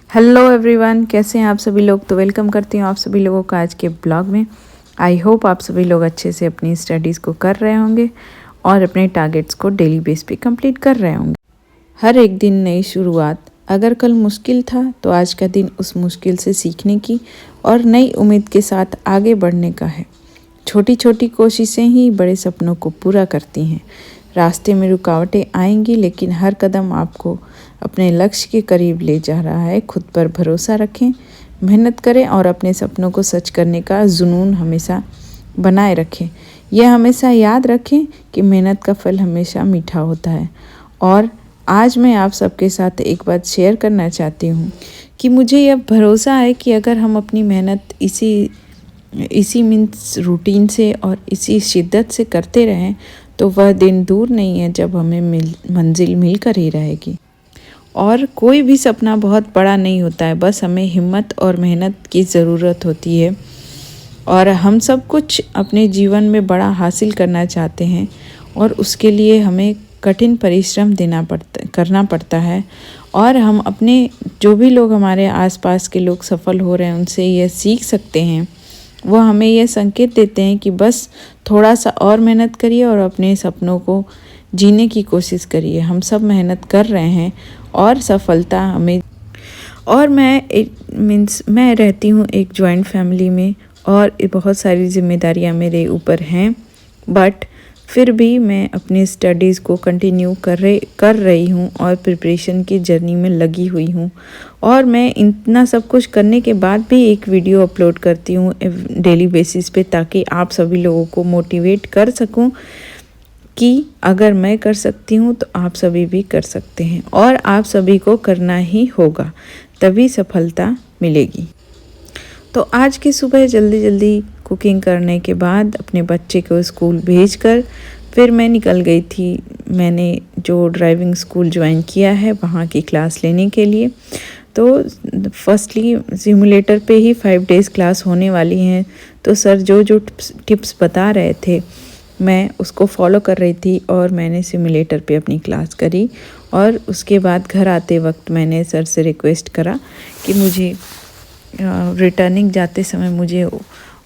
Hello everyone, कैसे हैं आप सभी लोग। तो वेलकम करती हूँ आप सभी लोगों का आज के ब्लॉग में। आई होप आप सभी लोग अच्छे से अपनी स्टडीज़ को कर रहे होंगे और अपने टारगेट्स को डेली बेस पे कंप्लीट कर रहे होंगे। हर एक दिन नई शुरुआत। अगर कल मुश्किल था तो आज का दिन उस मुश्किल से सीखने की और नई उम्मीद के साथ आगे बढ़ने का है। छोटी छोटी कोशिशें ही बड़े सपनों को पूरा करती हैं। रास्ते में रुकावटें आएंगी, लेकिन हर कदम आपको अपने लक्ष्य के करीब ले जा रहा है। खुद पर भरोसा रखें, मेहनत करें और अपने सपनों को सच करने का जुनून हमेशा बनाए रखें। यह हमेशा याद रखें कि मेहनत का फल हमेशा मीठा होता है। और आज मैं आप सबके साथ एक बात शेयर करना चाहती हूँ कि मुझे यह भरोसा है कि अगर हम अपनी मेहनत इसी मीन्स रूटीन से और इसी शिद्दत से करते रहें तो वह दिन दूर नहीं है जब हमें मंजिल मिलकर ही रहेगी। और कोई भी सपना बहुत बड़ा नहीं होता है, बस हमें हिम्मत और मेहनत की ज़रूरत होती है। और हम सब कुछ अपने जीवन में बड़ा हासिल करना चाहते हैं और उसके लिए हमें कठिन परिश्रम करना पड़ता है। और हम अपने जो भी लोग हमारे आसपास के लोग सफल हो रहे हैं उनसे यह सीख सकते हैं। वह हमें यह संकेत देते हैं कि बस थोड़ा सा और मेहनत करिए और अपने सपनों को जीने की कोशिश करिए। हम सब मेहनत कर रहे हैं और सफलता हमें। और मैं रहती हूँ एक जॉइंट फैमिली में और बहुत सारी जिम्मेदारियाँ मेरे ऊपर हैं, बट फिर भी मैं अपनी स्टडीज़ को कंटिन्यू कर रही हूँ और प्रिपरेशन की जर्नी में लगी हुई हूँ। और मैं इतना सब कुछ करने के बाद भी एक वीडियो अपलोड करती हूँ डेली बेसिस पे, ताकि आप सभी लोगों को मोटिवेट कर सकूँ कि अगर मैं कर सकती हूँ तो आप सभी भी कर सकते हैं। और आप सभी को करना ही होगा, तभी सफलता मिलेगी। तो आज की सुबह जल्दी जल्दी कुकिंग करने के बाद अपने बच्चे को स्कूल भेजकर फिर मैं निकल गई थी। मैंने जो ड्राइविंग स्कूल ज्वाइन किया है वहाँ की क्लास लेने के लिए। तो फर्स्टली सिमुलेटर पे ही 5 डेज़ क्लास होने वाली हैं। तो सर जो जो टिप्स बता रहे थे मैं उसको फॉलो कर रही थी और मैंने सिमुलेटर पे अपनी क्लास करी। और उसके बाद घर आते वक्त मैंने सर से रिक्वेस्ट करा कि मुझे रिटर्निंग जाते समय मुझे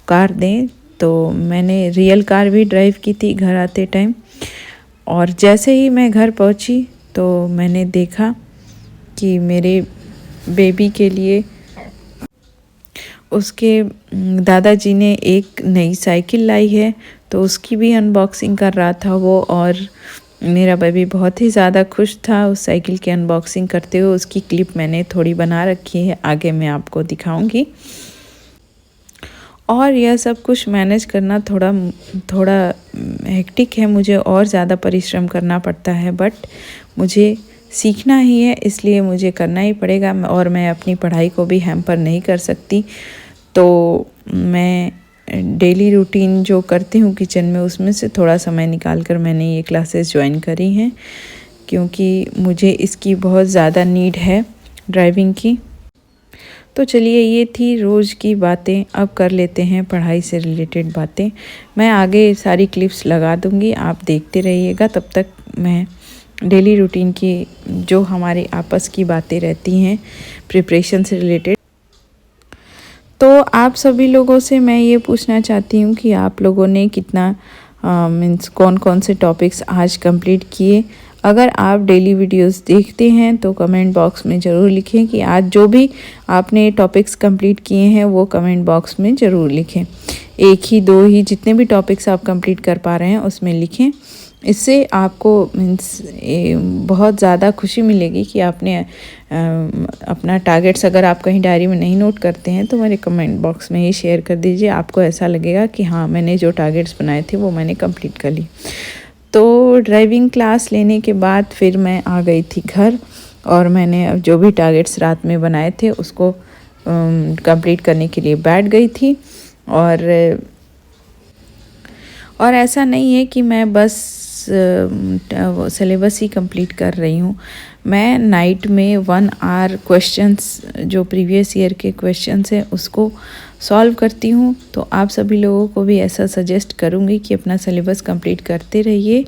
कार दें। तो मैंने रियल कार भी ड्राइव की थी घर आते टाइम। और जैसे ही मैं घर पहुंची तो मैंने देखा कि मेरे बेबी के लिए उसके दादाजी ने एक नई साइकिल लाई है, तो उसकी भी अनबॉक्सिंग कर रहा था वो। और मेरा बेबी बहुत ही ज़्यादा खुश था उस साइकिल की अनबॉक्सिंग करते हुए। उसकी क्लिप मैंने थोड़ी बना रखी है, आगे मैं आपको दिखाऊंगी। और यह सब कुछ मैनेज करना थोड़ा हेक्टिक है, मुझे और ज़्यादा परिश्रम करना पड़ता है, बट मुझे सीखना ही है, इसलिए मुझे करना ही पड़ेगा। और मैं अपनी पढ़ाई को भी हैम्पर नहीं कर सकती। तो मैं डेली रूटीन जो करती हूँ किचन में, उसमें से थोड़ा समय निकाल कर मैंने ये क्लासेस ज्वाइन करी हैं, क्योंकि मुझे इसकी बहुत ज़्यादा नीड है ड्राइविंग की। तो चलिए, ये थी रोज़ की बातें। अब कर लेते हैं पढ़ाई से रिलेटेड बातें। मैं आगे सारी क्लिप्स लगा दूँगी, आप देखते रहिएगा। तब तक मैं डेली रूटीन की जो हमारी आपस की बातें रहती हैं प्रिपरेशन से रिलेटेड, तो आप सभी लोगों से मैं ये पूछना चाहती हूँ कि आप लोगों ने कितना मीन्स कौन कौन से टॉपिक्स आज कंप्लीट किए। अगर आप डेली वीडियोस देखते हैं तो कमेंट बॉक्स में ज़रूर लिखें कि आज जो भी आपने टॉपिक्स कंप्लीट किए हैं वो कमेंट बॉक्स में ज़रूर लिखें। 1 ही 2 ही जितने भी टॉपिक्स आप कंप्लीट कर पा रहे हैं उसमें लिखें। इससे आपको मीन्स बहुत ज़्यादा खुशी मिलेगी कि आपने अपना टारगेट्स अगर आप कहीं डायरी में नहीं नोट करते हैं तो मेरे कमेंट बॉक्स में ही शेयर कर दीजिए। आपको ऐसा लगेगा कि हाँ, मैंने जो टारगेट्स बनाए थे वो मैंने कंप्लीट कर ली। तो ड्राइविंग क्लास लेने के बाद फिर मैं आ गई थी घर, और मैंने जो भी टारगेट्स रात में बनाए थे उसको कंप्लीट करने के लिए बैठ गई थी। और ऐसा नहीं है कि मैं बस सिलेबस ही कंप्लीट कर रही हूँ। मैं नाइट में 1 आवर क्वेश्चंस, जो प्रीवियस ईयर के क्वेश्चंस हैं उसको सॉल्व करती हूँ। तो आप सभी लोगों को भी ऐसा सजेस्ट करूँगी कि अपना सिलेबस कंप्लीट करते रहिए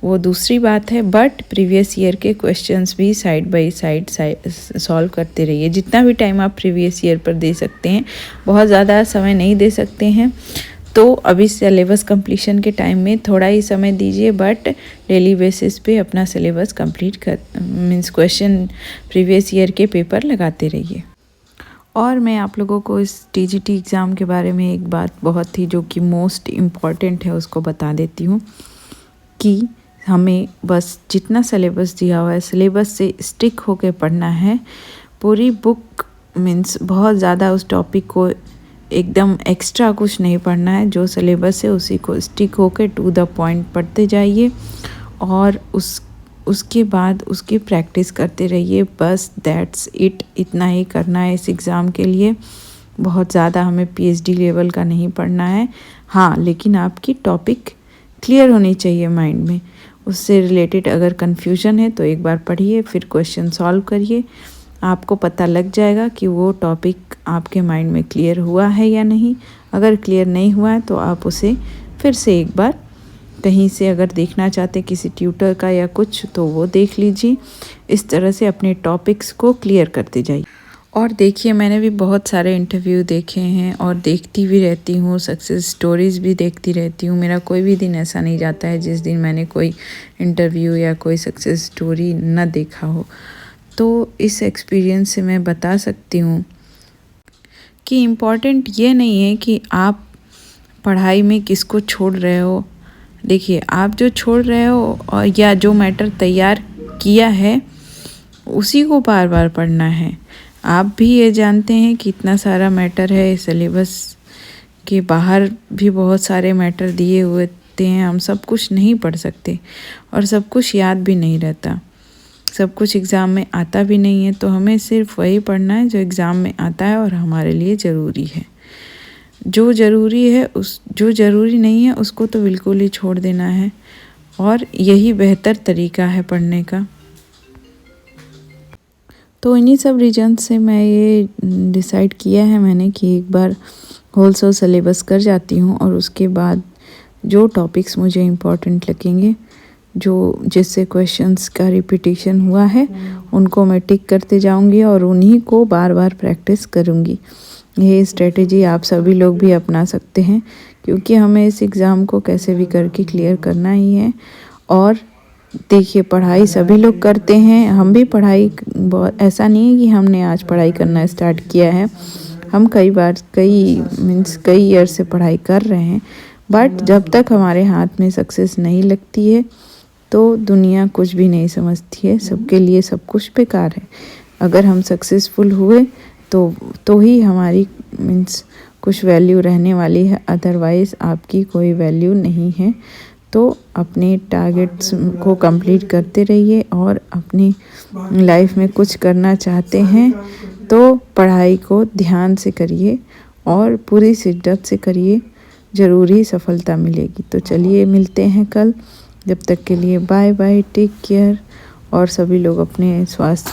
वो दूसरी बात है, बट प्रीवियस ईयर के क्वेश्चंस भी साइड बाय साइड सॉल्व करते रहिए। जितना भी टाइम आप प्रीवियस ईयर पर दे सकते हैं, बहुत ज़्यादा समय नहीं दे सकते हैं, तो अभी सिलेबस कंप्लीशन के टाइम में थोड़ा ही समय दीजिए, बट डेली बेसिस पे अपना सिलेबस कंप्लीट कर मीन्स क्वेश्चन प्रीवियस ईयर के पेपर लगाते रहिए। और मैं आप लोगों को इस टीजीटी एग्ज़ाम के बारे में एक बात बहुत ही जो कि मोस्ट इम्पॉर्टेंट है उसको बता देती हूँ कि हमें बस जितना सिलेबस दिया हुआ है सिलेबस से स्टिक होकर पढ़ना है। पूरी बुक मीन्स बहुत ज़्यादा उस टॉपिक को एकदम एक्स्ट्रा कुछ नहीं पढ़ना है। जो सिलेबस है उसी को स्टिक होकर टू द पॉइंट पढ़ते जाइए और उसके बाद उसकी प्रैक्टिस करते रहिए। बस दैट्स इट, इतना ही करना है इस एग्ज़ाम के लिए। बहुत ज़्यादा हमें पीएचडी लेवल का नहीं पढ़ना है, हाँ, लेकिन आपकी टॉपिक क्लियर होनी चाहिए माइंड में। उससे रिलेटेड अगर कन्फ्यूजन है तो एक बार पढ़िए, फिर क्वेश्चन सॉल्व करिए, आपको पता लग जाएगा कि वो टॉपिक आपके माइंड में क्लियर हुआ है या नहीं। अगर क्लियर नहीं हुआ है तो आप उसे फिर से एक बार कहीं से अगर देखना चाहते किसी ट्यूटर का या कुछ तो वो देख लीजिए। इस तरह से अपने टॉपिक्स को क्लियर करते जाइए। और देखिए, मैंने भी बहुत सारे इंटरव्यू देखे हैं और देखती भी रहती हूँ, सक्सेस स्टोरीज़ भी देखती रहती हूँ। मेरा कोई भी दिन ऐसा नहीं जाता है जिस दिन मैंने कोई इंटरव्यू या कोई सक्सेस स्टोरी न देखा हो। तो इस एक्सपीरियंस से मैं बता सकती हूँ कि इम्पॉर्टेंट ये नहीं है कि आप पढ़ाई में किसको छोड़ रहे हो। देखिए, आप जो छोड़ रहे हो और या जो मैटर तैयार किया है उसी को बार बार पढ़ना है। आप भी ये जानते हैं कि इतना सारा मैटर है, सिलेबस के बाहर भी बहुत सारे मैटर दिए हुए हैं। हम सब कुछ नहीं पढ़ सकते और सब कुछ याद भी नहीं रहता, सब कुछ एग्ज़ाम में आता भी नहीं है। तो हमें सिर्फ वही पढ़ना है जो एग्ज़ाम में आता है और हमारे लिए ज़रूरी है। जो ज़रूरी है जो ज़रूरी नहीं है उसको तो बिल्कुल ही छोड़ देना है, और यही बेहतर तरीका है पढ़ने का। तो इन्हीं सब रीजन से मैं ये डिसाइड किया है मैंने कि एक बार होल सिलेबस कर जाती हूँ और उसके बाद जो टॉपिक्स मुझे इम्पोर्टेंट लगेंगे, जो जिससे क्वेश्चंस का रिपीटिशन हुआ है, उनको मैं टिक करते जाऊंगी और उन्हीं को बार बार प्रैक्टिस करूंगी। ये स्ट्रेटेजी आप सभी लोग भी अपना सकते हैं, क्योंकि हमें इस एग्ज़ाम को कैसे भी करके क्लियर करना ही है। और देखिए, पढ़ाई सभी लोग करते हैं, हम भी पढ़ाई बहुत, ऐसा नहीं है कि हमने आज पढ़ाई करना स्टार्ट किया है। हम कई ईयर से पढ़ाई कर रहे हैं, बट जब तक हमारे हाथ में सक्सेस नहीं लगती है तो दुनिया कुछ भी नहीं समझती है। सबके लिए सब कुछ बेकार है। अगर हम सक्सेसफुल हुए तो ही हमारी कुछ वैल्यू रहने वाली है, अदरवाइज़ आपकी कोई वैल्यू नहीं है। तो अपने टारगेट्स को कंप्लीट करते रहिए, और अपनी लाइफ में कुछ करना चाहते हैं तो पढ़ाई को ध्यान से करिए और पूरी शिद्दत से करिए, ज़रूरी सफलता मिलेगी। तो चलिए, मिलते हैं कल। जब तक के लिए बाय बाय, टेक केयर, और सभी लोग अपने स्वास्थ्य